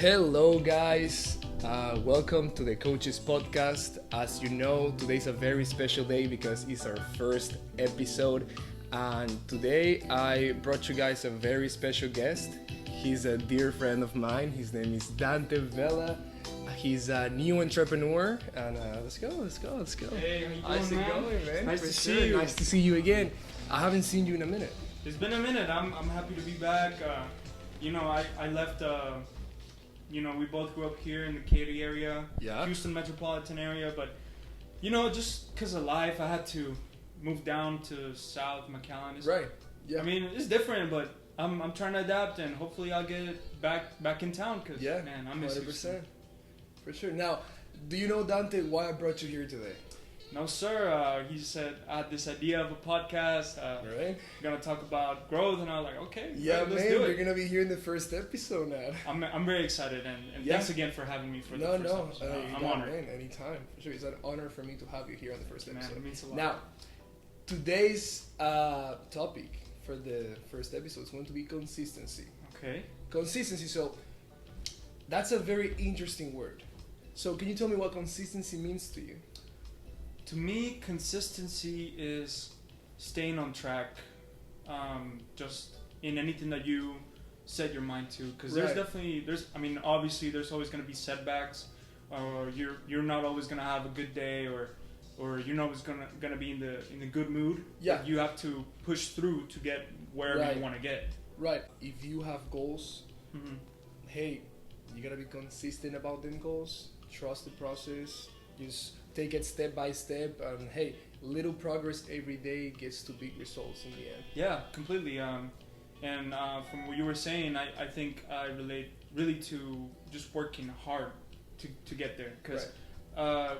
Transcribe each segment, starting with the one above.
Hello, guys. Welcome to the Coaches Podcast. As you know, today's a very special day because it's our first episode. And today I brought you guys a very special guest. He's a dear friend of mine. His name is Dante Vela. He's a new entrepreneur. And let's go. Hey, how you How's doing, it going, man? Nice For to sure. see you. Nice to see you again. I haven't seen you in a minute. It's been a minute. I'm happy to be back. I left. We both grew up here in the Katy area, Yeah. Houston metropolitan area. But just because of life, I had to move down to South McAllen. Right. Yeah. I mean, it's different, but I'm trying to adapt, and hopefully I'll get back in town. Cause man, I miss 100%. Houston. For sure. Now, do you know, Dante, why I brought you here today? No, sir. He said I had this idea of a podcast. Right? We're gonna talk about growth, and I was like, okay, Yeah, right, let's man, do you're it. gonna be here in the first episode now. I'm very excited, and Yeah. thanks again for having me for the first episode. I'm yeah, honored. Man, anytime. For sure, it's an honor for me to have you here on the first Man, episode. it means a lot. Now, today's topic for the first episode is going to be consistency. Okay. Consistency. So that's a very interesting word. So can you tell me what consistency means to you? To me, consistency is staying on track, just in anything that you set your mind to. Because Right. obviously there's always going to be setbacks, or you're not always going to have a good day, or you're not always gonna be in the good mood. Yeah. But you have to push through to get wherever Right. you want to get. Right. If you have goals, Mm-hmm. hey, you gotta be consistent about them goals. Trust the process. Just take it step by step, and hey, little progress every day gets to big results in the end. Yeah, completely. From what you were saying, I think I relate really to just working hard to get there. Because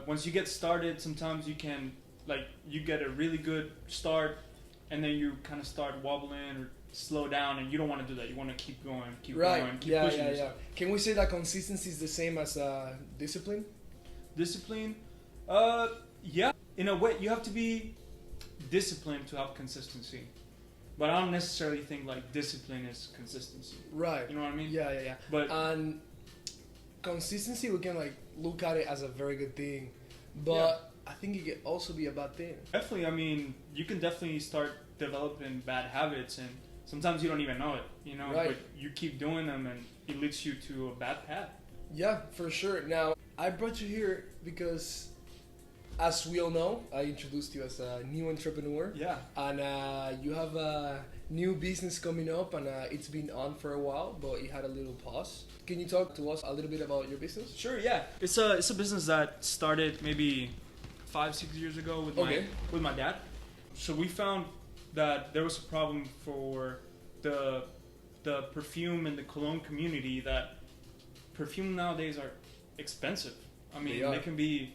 once you get started, sometimes you can, you get a really good start, and then you kind of start wobbling or slow down, and you don't want to do that. You want to keep going, keep pushing Yeah. yourself. Can we say that consistency is the same as discipline? Discipline, yeah. In a way, you have to be disciplined to have consistency. But I don't necessarily think discipline is consistency. Right. You know what I mean? Yeah. But And consistency, we can look at it as a very good thing, but I think it can also be a bad thing. definitely, I mean, you can definitely start developing bad habits, and sometimes you don't even know it, Right. But you keep doing them, and it leads you to a bad path. Yeah, for sure. Now, I brought you here because, as we all know, I introduced you as a new entrepreneur. Yeah. And you have a new business coming up, and it's been on for a while, but it had a little pause. Can you talk to us a little bit about your business? Sure, yeah. It's a business that started maybe 5-6 years ago with my dad. So we found that there was a problem for the perfume and the cologne community, that perfume nowadays are expensive. I mean, they can be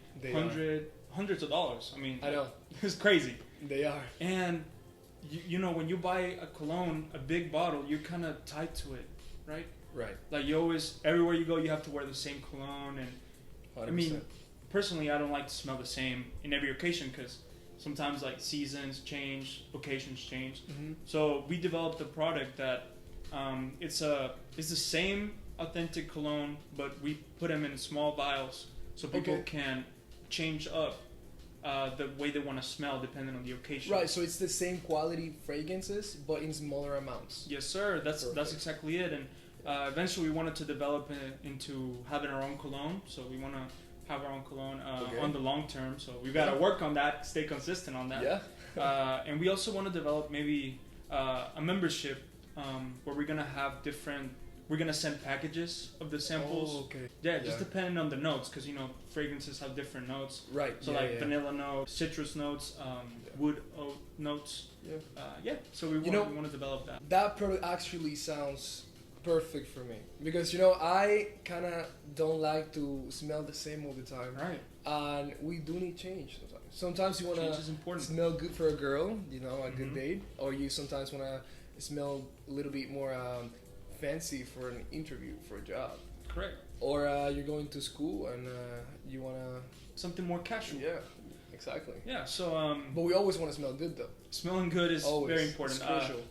hundreds of dollars. I mean, I know. It's crazy. They are. And when you buy a cologne, a big bottle, you're kind of tied to it, right? Right. You always, everywhere you go, you have to wear the same cologne. And 100%. I mean, personally, I don't like to smell the same in every occasion, because sometimes seasons change, occasions change. Mm-hmm. So we developed a product that it's the same authentic cologne, but we put them in small vials so people can change up the way they want to smell depending on the occasion. Right, so it's the same quality fragrances, but in smaller amounts. Yes, sir. That's exactly it. And eventually, we wanted to develop it into having our own cologne. So we want to have our own cologne on the long term. So we've got to work on that, stay consistent on that. Yeah. And we also want to develop maybe a membership where we're gonna have different. We're gonna send packages of the samples. Oh, okay. Yeah, just depending on the notes, because fragrances have different notes. Right. So vanilla notes, citrus notes, wood oak notes. Yeah. So we want to develop that. That product actually sounds perfect for me because I kind of don't like to smell the same all the time. Right. And we do need change sometimes. Sometimes you want Change is important. to smell good for a girl, a good date, or you sometimes want to smell a little bit more fancy for an interview for a job. Correct. Or you're going to school and you want to something more casual. Yeah, exactly. Yeah. So but we always want to smell good though. Smelling good is very important. It's crucial.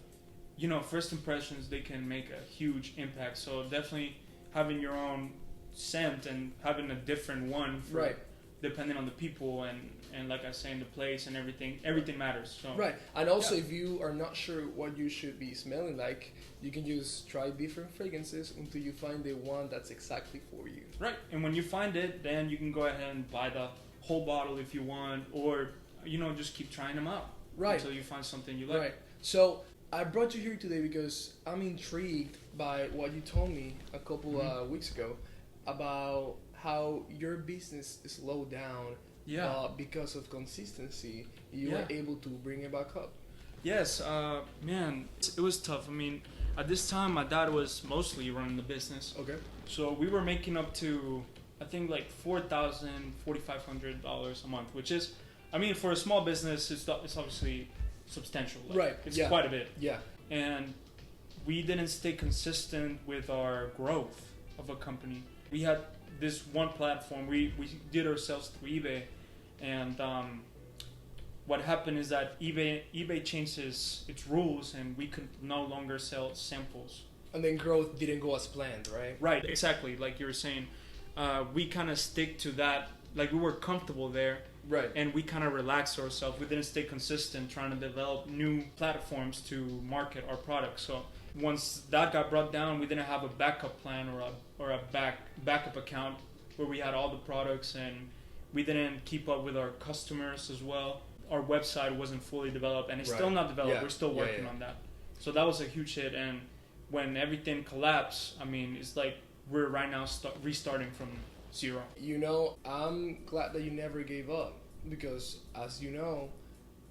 First impressions, they can make a huge impact. So definitely, having your own scent and having a different one for Right. depending on the people and like I say in the place and everything matters. So Right. And also, if you are not sure what you should be smelling like, you can just try different fragrances until you find the one that's exactly for you. right, and when you find it, then you can go ahead and buy the whole bottle if you want, or just keep trying them out Right. until you find something you like. Right. So I brought you here today because I'm intrigued by what you told me a couple weeks ago about how your business slowed down. Yeah. Because of consistency, you were able to bring it back up. Yes, man, it was tough. I mean, at this time, my dad was mostly running the business. Okay. So we were making up to, I think, like $4,000, $4,500 a month, which is, I mean, for a small business, it's obviously substantial. Like, Right. It's quite a bit. Yeah. And we didn't stay consistent with our growth of a company. We had this one platform. We did ourselves through eBay. And what happened is that eBay changed its rules, and we could no longer sell samples. And then growth didn't go as planned, right? Right, exactly. Like you were saying, we kind of stick to that. Like we were comfortable there, Right. and we kind of relaxed ourselves. We didn't stay consistent trying to develop new platforms to market our products. So once that got brought down, we didn't have a backup plan or a backup account where we had all the products, and we didn't keep up with our customers as well. Our website wasn't fully developed, and it's still not developed. Yeah. We're still working on that. So that was a huge hit. And when everything collapsed, I mean, it's like we're right now restarting from zero. I'm glad that you never gave up, because as you know,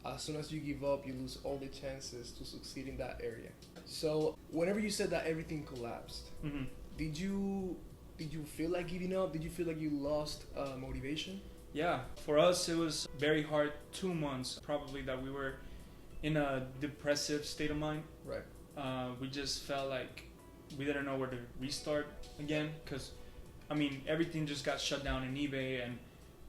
as soon as you give up, you lose all the chances to succeed in that area. So whenever you said that everything collapsed, Mm-hmm. did you feel like giving up? Did you feel like you lost motivation? Yeah, for us it was very hard 2 months probably that we were in a depressive state of mind. Right. We just felt like we didn't know where to restart again, because I mean everything just got shut down in eBay, and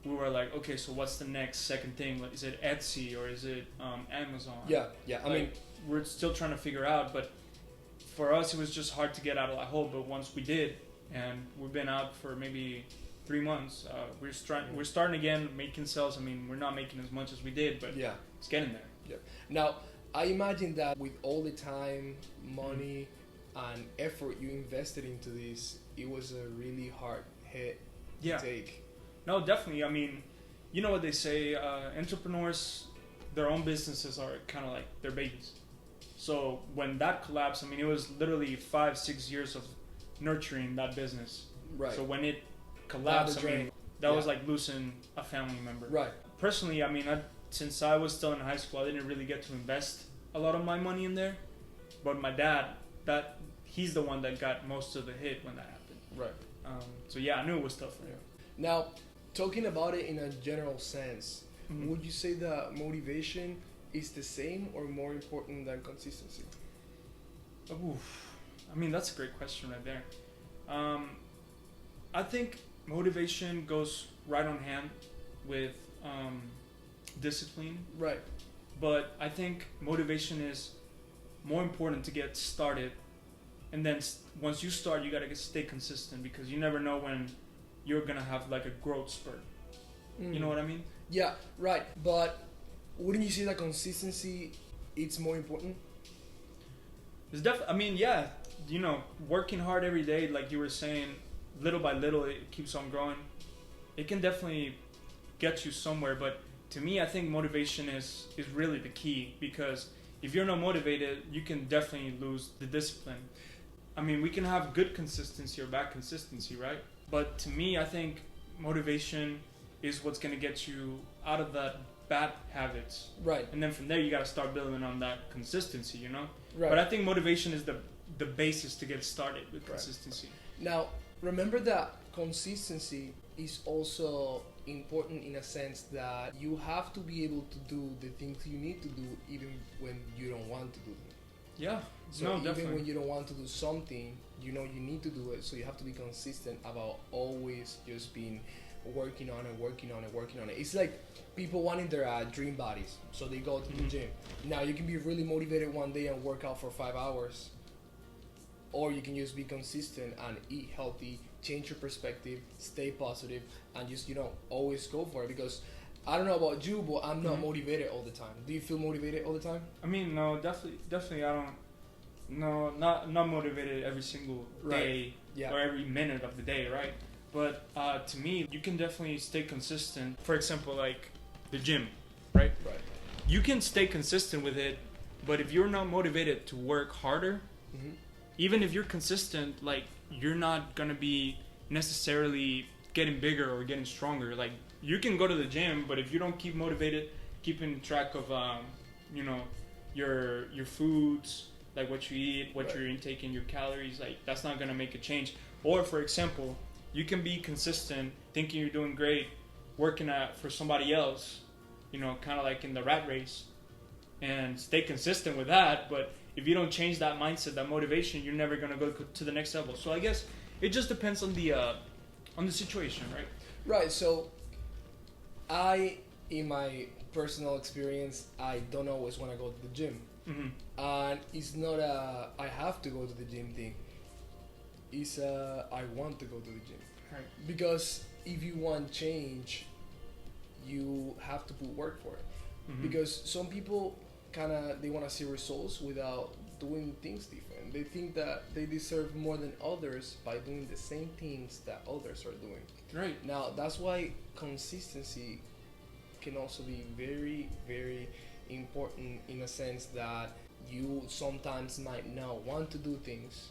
we were like, okay, so what's the next second thing? Like, is it Etsy or is it Amazon? Yeah. I mean, we're still trying to figure out, but for us it was just hard to get out of that hole. But once we did, and we've been out for maybe 3 months, we're starting again making sales. I mean, we're not making as much as we did, but it's getting there. Yeah. Now, I imagine that with all the time, money, and effort you invested into this, it was a really hard hit to take. No, definitely. I mean, you know what they say, entrepreneurs, their own businesses are kind of like their babies. So when that collapsed, I mean, it was literally 5-6 years of nurturing that business. Right. So when it collapsed, I mean, that was like losing a family member. Right. Personally, I mean, since I was still in high school, I didn't really get to invest a lot of my money in there. But my dad, he's the one that got most of the hit when that happened. Right. So yeah, I knew it was tough for him. Now, talking about it in a general sense, would you say that motivation is the same or more important than consistency? Oof. I mean, that's a great question right there. I think motivation goes right on hand with discipline. Right. But I think motivation is more important to get started. And then once you start, you got to stay consistent, because you never know when you're going to have like a growth spurt. You know what I mean? Yeah, right. But wouldn't you say that consistency it's more important? It's definitely, I mean, yeah, working hard every day, like you were saying, little by little, it keeps on growing. It can definitely get you somewhere, but to me, I think motivation is really the key, because if you're not motivated, you can definitely lose the discipline. I mean, we can have good consistency or bad consistency, right? But to me, I think motivation is what's going to get you out of that bad habits. Right. And then from there, you got to start building on that consistency, Right. But I think motivation is the basis to get started with consistency. Now, remember that consistency is also important in a sense that you have to be able to do the things you need to do even when you don't want to do them. Yeah. So no, even definitely. when you don't want to do something, you need to do it. So you have to be consistent about always just being working on it. It's like people wanting their dream bodies, so they go to the gym. Now you can be really motivated one day and work out for 5 hours, or you can just be consistent and eat healthy, change your perspective, stay positive, and just always go for it. Because I don't know about you, but I'm not motivated all the time. Do you feel motivated all the time? I mean, no, definitely I don't. No, not motivated every single day or every minute of the day, right? But to me, you can definitely stay consistent. For example, like the gym, right? Right. You can stay consistent with it, but if you're not motivated to work harder, even if you're consistent, like you're not gonna be necessarily getting bigger or getting stronger. Like you can go to the gym, but if you don't keep motivated, keeping track of your foods, like what you eat, what you're intaking, your calories, like that's not gonna make a change. Or for example, you can be consistent, thinking you're doing great, working for somebody else, kind of like in the rat race, and stay consistent with that. But if you don't change that mindset, that motivation, you're never gonna go to the next level. So I guess it just depends on the situation, right? Right. So in my personal experience, I don't always want to go to the gym. And it's not I have to go to the gym thing. It's I want to go to the gym. Right. Because if you want change, you have to put work for it. Because some people they want to see results without doing things different. They think that they deserve more than others by doing the same things that others are doing. Right. Now that's why consistency can also be very, very important, in a sense that you sometimes might not want to do things,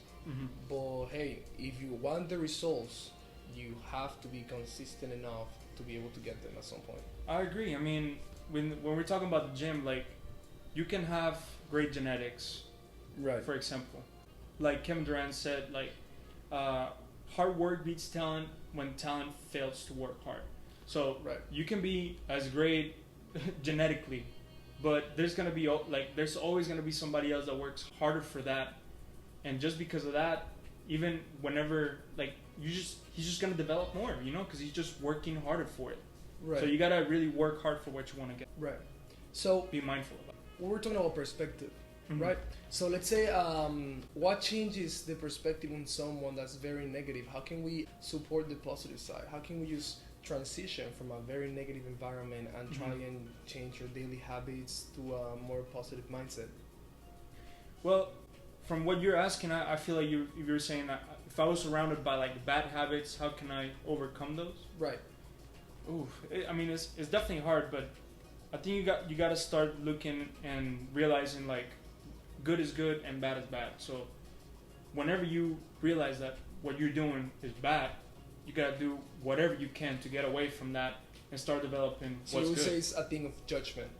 but hey, if you want the results, you have to be consistent enough to be able to get them at some point. I agree. I mean, when we're talking about the gym, like you can have great genetics, right? For example, like Kevin Durant said, like hard work beats talent when talent fails to work hard. So you can be as great genetically, but there's always gonna be somebody else that works harder for that, and just because of that, even whenever he's just gonna develop more, because he's just working harder for it. Right. So you gotta really work hard for what you want to get. Right. So be mindful of that. We're talking about perspective, right? So let's say, what changes the perspective on someone that's very negative? How can we support the positive side? How can we use transition from a very negative environment and try and change your daily habits to a more positive mindset? Well, from what you're asking, I feel like you're saying that if I was surrounded by bad habits, how can I overcome those? Right. Ooh, it's definitely hard, but I think you got to start looking and realizing good is good and bad is bad. So whenever you realize that what you're doing is bad, you gotta do whatever you can to get away from that and start developing what's good. So you would say it's a thing of judgment?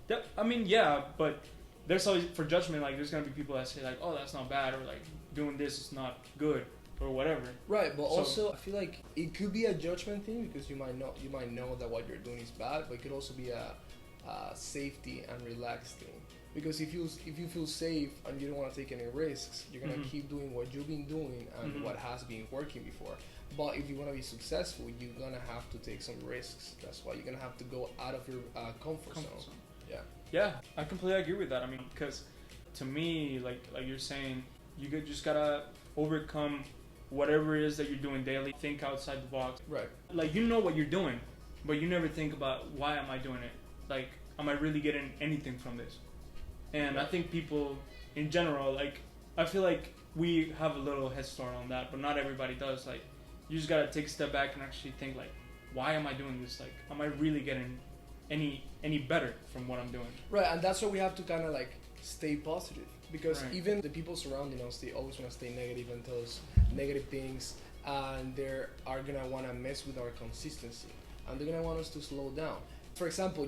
Yeah, but there's always, for judgment, there's gonna be people that say oh, that's not bad, or doing this is not good, or whatever. Right, but also I feel like it could be a judgment thing, because you might know that what you're doing is bad, but it could also be a safety and relaxed thing. Because if you feel safe and you don't want to take any risks, you're gonna keep doing what you've been doing and what has been working before. But if you want to be successful, you're gonna have to take some risks. That's why you're gonna have to go out of your comfort zone. Yeah, I completely agree with that. I mean, because to me, like you're saying, you just gotta overcome whatever it is that you're doing daily. Think outside the box. Right. You know what you're doing, but you never think about, why am I doing it? Am I really getting anything from this? And I think people in general, I feel like we have a little head start on that, but not everybody does. You just gotta take a step back and actually think, why am I doing this? Am I really getting any better from what I'm doing? Right, and that's why we have to kind of stay positive, because even the people surrounding us, they always want to stay negative and tell us negative things, and they are gonna want to mess with our consistency, and they're gonna want us to slow down. For example,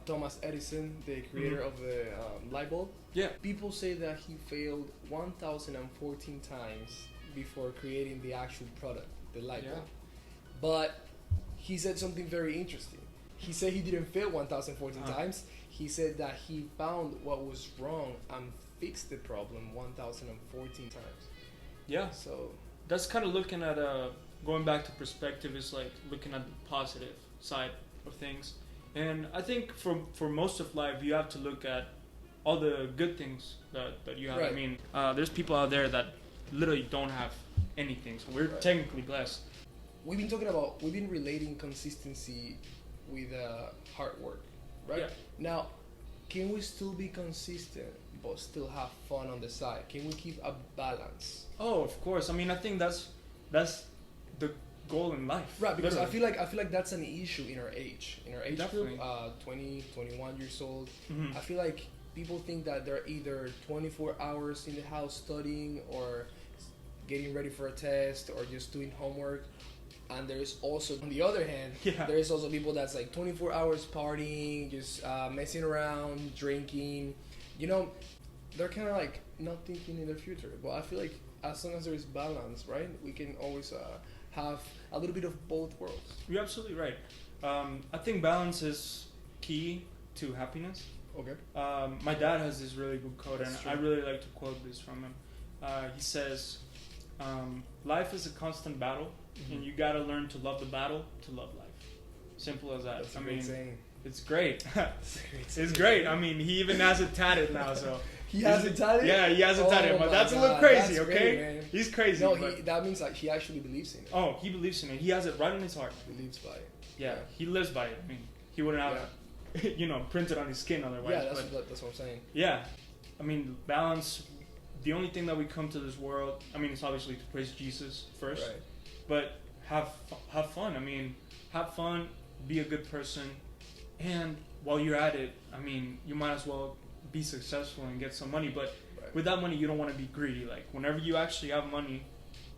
Thomas Edison, the creator of the light bulb? Yeah. People say that he failed 1,014 times before creating the actual product, the light bulb. But he said something very interesting. He said he didn't fail 1,014 times. He said that he found what was wrong and fixed the problem 1,014 times. Yeah. So that's kind of looking at going back to perspective, is looking at the positive side of things. And I think for most of life, you have to look at all the good things that you have. Right. I mean, there's people out there that literally don't have anything. So we're technically blessed. We've been relating consistency with hard work, right? Yeah. Now, can we still be consistent but still have fun on the side? Can we keep a balance? Oh, of course. I mean, I think that's the goal in life. Right, because literally. I feel like that's an issue in our age. In our age Definitely. group, 20, 21 years old. Mm-hmm. I feel like people think that they're either 24 hours in the house studying or getting ready for a test or just doing homework. And there's also, on the other hand, there's also people that's like 24 hours partying, just messing around, drinking. You know, they're kind of like not thinking in their future. But I feel like as long as there is balance, right, we can always have a little bit of both worlds. You're absolutely right. I think balance is key to happiness. Okay. My dad has this really good quote, That's and true. I really like to quote this from him. He says, life is a constant battle, and you gotta learn to love the battle to love life. Simple as that. That's a great saying. It's great. That's a great saying. It's great. I mean, he even has it tatted now, so. He has it tatted? Yeah, he has it tatted, but that's a little God, crazy, that's okay? great, man. He's crazy. No, but that means like he actually believes in it. oh, he believes in it. He has it right in his heart. He lives by it. Yeah, he lives by it. I mean, he wouldn't have, printed on his skin otherwise. Yeah, but that's what I'm saying. yeah, I mean, balance. The only thing that we come to this world, I mean, it's obviously to praise Jesus first, Right. but have fun. I mean, have fun, be a good person, and while you're at it, I mean, you might as well be successful and get some money. But with that money, you don't want to be greedy. Like, whenever you actually have money,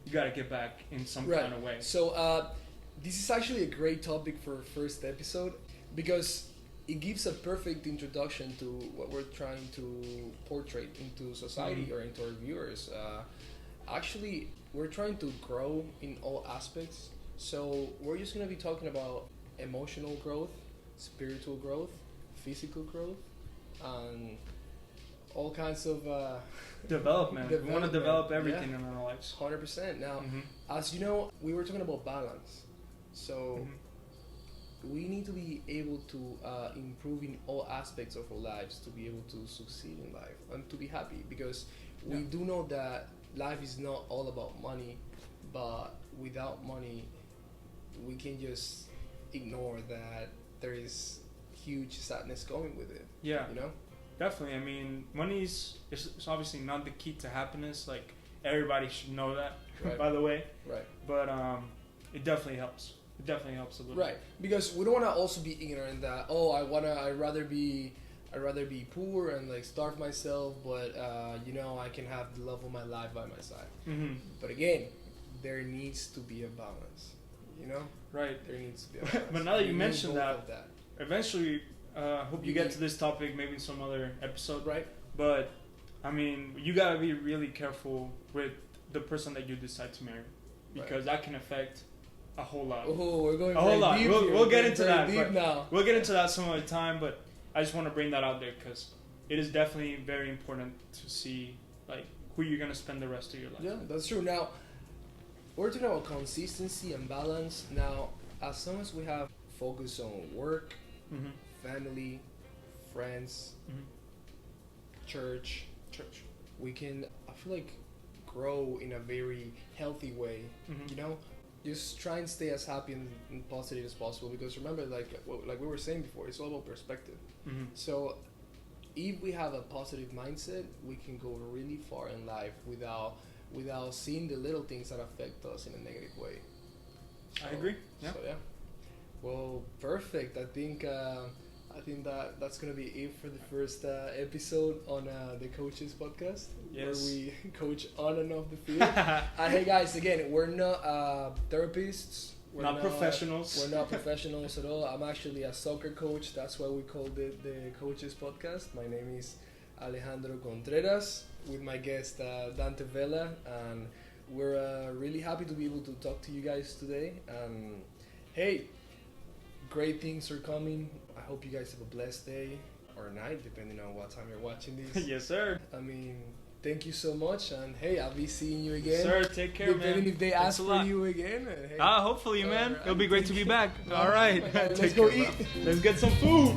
you got to get back in some kind of way. So this is actually a great topic for our first episode because it gives a perfect introduction to what we're trying to portray into society or into our viewers. Actually, we're trying to grow in all aspects. So we're just going to be talking about emotional growth, spiritual growth, physical growth, and all kinds of development. We want to develop everything in our lives. 100%. Now, as you know, we were talking about balance. So we need to be able to improve in all aspects of our lives to be able to succeed in life and to be happy, because we do know that life is not all about money, but without money we can just ignore that there is huge sadness going with it. Yeah, you know, definitely. I mean, money is obviously not the key to happiness. Like, everybody should know that, by the way. Right. But it definitely helps. It definitely helps a little. Right, because we don't want to also be ignorant that I'd rather be poor and like starve myself, but I can have the love of my life by my side. But again, there needs to be a balance. You know, right? There needs to be a balance. But now that you mentioned that, that, eventually, hope you get to this topic maybe in some other episode. Right. But I mean, you gotta be really careful with the person that you decide to marry, because that can affect a whole lot. Oh, we're going a whole lot. Deep We'll get into that. Deep now. We'll get into that some other time. But I just want to bring that out there because it is definitely very important to see like who you're gonna spend the rest of your life. Yeah, that's true. Now, we're talking about consistency and balance. Now, as long as we have focus on work, family, friends, church, we can, I feel like, grow in a very healthy way. You know, just try and stay as happy and positive as possible, because remember, like we were saying before, it's all about perspective. So if we have a positive mindset, we can go really far in life without seeing the little things that affect us in a negative way. So, I agree. Yeah. So yeah. Well, perfect. I think that's gonna be it for the first episode on the Coaches Podcast, where we coach on and off the field. And hey guys, again, we're not therapists. We're not professionals. We're not professionals at all. I'm actually a soccer coach. That's why we called it the Coaches Podcast. My name is Alejandro Contreras, with my guest Dante Vela, and we're really happy to be able to talk to you guys today. And hey, great things are coming. I hope you guys have a blessed day or night, depending on what time you're watching this. Yes, sir. I mean, thank you so much, and hey, I'll be seeing you again. Sir, take care, man. Depending if they ask for you again. Hey, hopefully, man. It'll be great to be back. All right. Let's go eat. Let's get some food.